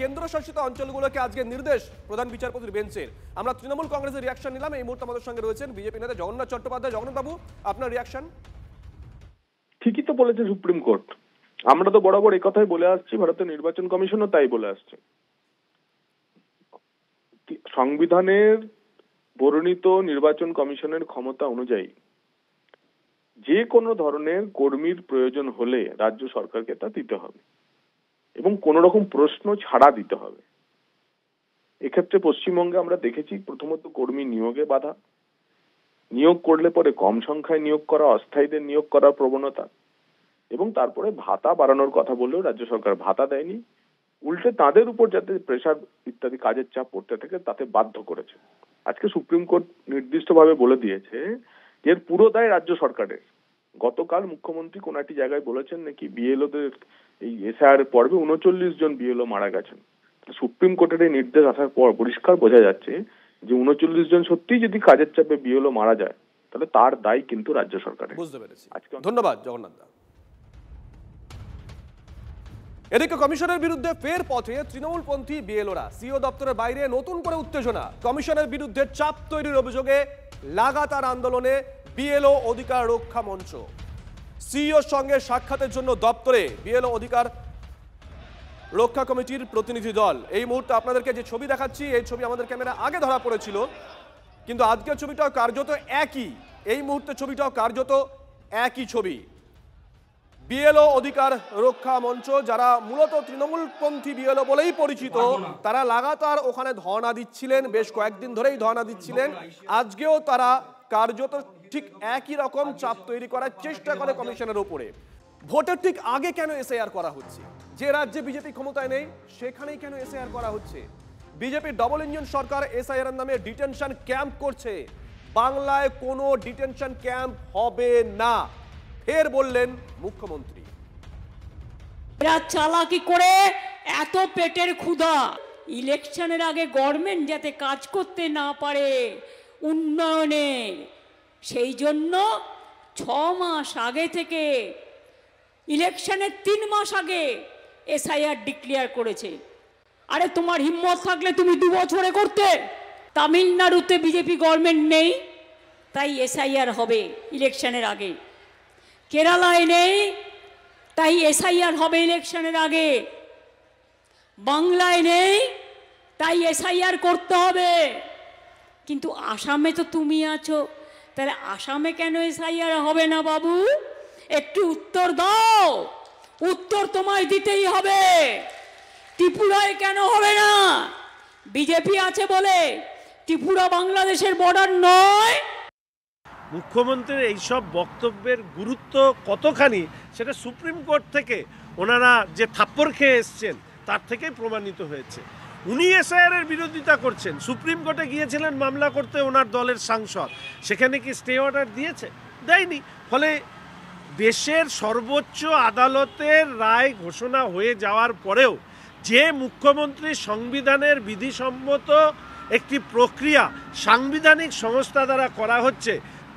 কেন্দ্রশাসিত অঞ্চলগুলোকে আজকে নির্দেশ প্রধান বিচারপতির বেঞ্চের। আমরা তৃণমূল কংগ্রেসের রিয়াকশন নিলাম। এই মুহূর্তে আমাদের সঙ্গে রয়েছেন বিজেপি নেতা জগন্নাথ চট্টোপাধ্যায়। জগন্নাথ বাবু, আপনার রিয়াকশন? ঠিকই তো বলেছে সুপ্রিম কোর্ট। আমরা তো বরাবর এই কথাই বলে আসছি, ভারতের নির্বাচন কমিশনও তাই বলে আসছে। সংবিধানের বর্ণিত নির্বাচন কমিশনের ক্ষমতা অনুযায়ী যে কোনো ধরনের কর্মীর প্রয়োজন হলে রাজ্য সরকারকে তা দিতে হবে এবং কোন রকম প্রশ্ন ছাড়া দিতে হবে। এক্ষেত্রে পশ্চিমবঙ্গে আমরা দেখেছি প্রথমত কর্মী নিয়োগে বাধা, নিয়োগ করলে পরে কম সংখ্যায় নিয়োগ করা, অস্থায়ীদের নিয়োগ করার প্রবণতা, এবং তারপরে ভাতা বাড়ানোর কথা বললেও রাজ্য সরকার ভাতা দেয়নি, উল্টে তাদের উপর যাতে প্রেসার ইত্যাদি কাজের চাপ পড়তে থাকে তাতে বাধ্য করেছে। আজকে সুপ্রিম কোর্ট নির্দিষ্টভাবে বলে দিয়েছে এর পুরো দায় রাজ্য সরকারের। গতকাল মুখ্যমন্ত্রী কোন একটি জায়গায় বলেছেন নাকি বিএলওদের এই এসআইআর পর্বে ৩৯ জন বিএলও মারা গেছেন। সুপ্রিম কোর্টের এই নির্দেশ আসার পর পরিষ্কার বোঝা যাচ্ছে যে ৩৯ জন সত্যিই যদি কাজের চাপে বিএলও মারা যায় তাহলে তার দায় কিন্তু রাজ্য সরকারের। বুঝতে পেরেছি, ধন্যবাদ জগন্নাথ দা। এদিকে কমিশনের বিরুদ্ধে ফের পথে তৃণমূলপন্থী বিএলওরা। সিও দপ্তরের বাইরে নতুন করে উত্তেজনা। কমিশনের বিরুদ্ধে চাপ তৈরির অভিযোগে লাগাতার আন্দোলনে বিএলও অধিকার রক্ষা মঞ্চ। সিইওর সঙ্গে সাক্ষাতের জন্য দপ্তরে বিএলও অধিকার রক্ষা কমিটির প্রতিনিধি দল। এই মুহূর্তে আপনাদেরকে যে ছবি দেখাচ্ছি, এই ছবি আমাদের ক্যামেরা আগে ধরা পড়েছিল, কিন্তু আজকের ছবিটাও কার্যত একই। এই মুহূর্তে ছবিটাও কার্যত একই ছবি। বিএলও অধিকার রক্ষা মঞ্চ, যারা মূলত তৃণমূলপন্থী বিএলও বলেই পরিচিত, তারা লাগাতার ওখানে ধর্ণা দিচ্ছিলেন, বেশ কয়েকদিন ধরেই ধর্ণা দিচ্ছিলেন। আজকেও তারা কার্যত ঠিক একই রকম চাপ তৈরি করার চেষ্টা করে কমিশনের উপরে। ভোটের ঠিক আগে কেন এসআইআর করা হচ্ছে? যে রাজ্যে বিজেপি ক্ষমতায় নেই সেখানেই কেন এসআইআর করা হচ্ছে? বিজেপির ডবল ইঞ্জিন সরকার এসআইআর নামে ডিটেনশন ক্যাম্প করছে। বাংলায় কোনো ডিটেনশন ক্যাম্প হবে না, ফের বললেন মুখ্যমন্ত্রী। এরা চালাকি করে এত পেটের ক্ষুধা, ইলেকশনের আগে গভর্নমেন্ট যাতে কাজ করতে না পারে উন্নয়নে, সেই জন্য 6 মাস আগে থেকে, ইলেকশনের 3 মাস আগে এসআইআর ডিক্লেয়ার করেছে। আরে তোমার হিম্মত থাকলে তুমি 2 বছরে করতে। তামিলনাড়ুতে বিজেপি গভর্নমেন্ট নেই, তাই এসআইআর হবে ইলেকশনের আগে। কেরালায় নেই, তাই এসআইআর হবে ইলেকশনের আগে। বাংলায় নেই, তাই এসআইআর করতে হবে। কিন্তু আসামে তো তুমি আছো, তাহলে আসামে কেন এসআইআর হবে না বাবু? একটু উত্তর দাও। উত্তর তোমায় দিতেই হবে। ত্রিপুরায় কেন হবে না? বিজেপি আছে বলে ত্রিপুরা বাংলাদেশের বর্ডার নয়। মুখ্যমন্ত্রীর এইসব বক্তব্যের গুরুত্ব কতখানি সেটা সুপ্রিম কোর্ট থেকে ওনারা যে থাপ্পড় খেয়ে এসছেন তার থেকেই প্রমাণিত হয়েছে। উনি এসআইআর এর বিরোধিতা করছেন, সুপ্রিম কোর্টে গিয়েছিলেন মামলা করতে ওনার দলের সাংসদ, সেখানে কি স্টে অর্ডার দিয়েছে? দেয়নি। ফলে দেশের সর্বোচ্চ আদালতের রায় ঘোষণা হয়ে যাওয়ার পরেও যে মুখ্যমন্ত্রী সংবিধানের বিধিসম্মত একটি প্রক্রিয়া সাংবিধানিক সংস্থা দ্বারা করা হচ্ছে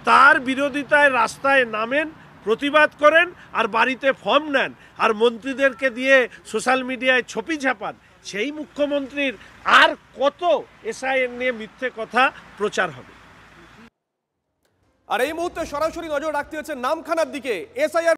তার বিরোধিতায় রাস্তায় নামেন, প্রতিবাদ করেন, আর বাড়িতে ফর্ম নেন, আর মন্ত্রীদেরকে দিয়ে সোশ্যাল মিডিয়ায় ছবি ছাপান, সেই মুখ্যমন্ত্রীর আর কত এসআইআর নিয়ে মিথ্যে কথা প্রচার হবে? আর এই মুহূর্তে সরাসরি নজর রাখতে হচ্ছে নামখানার দিকে। এসআইআর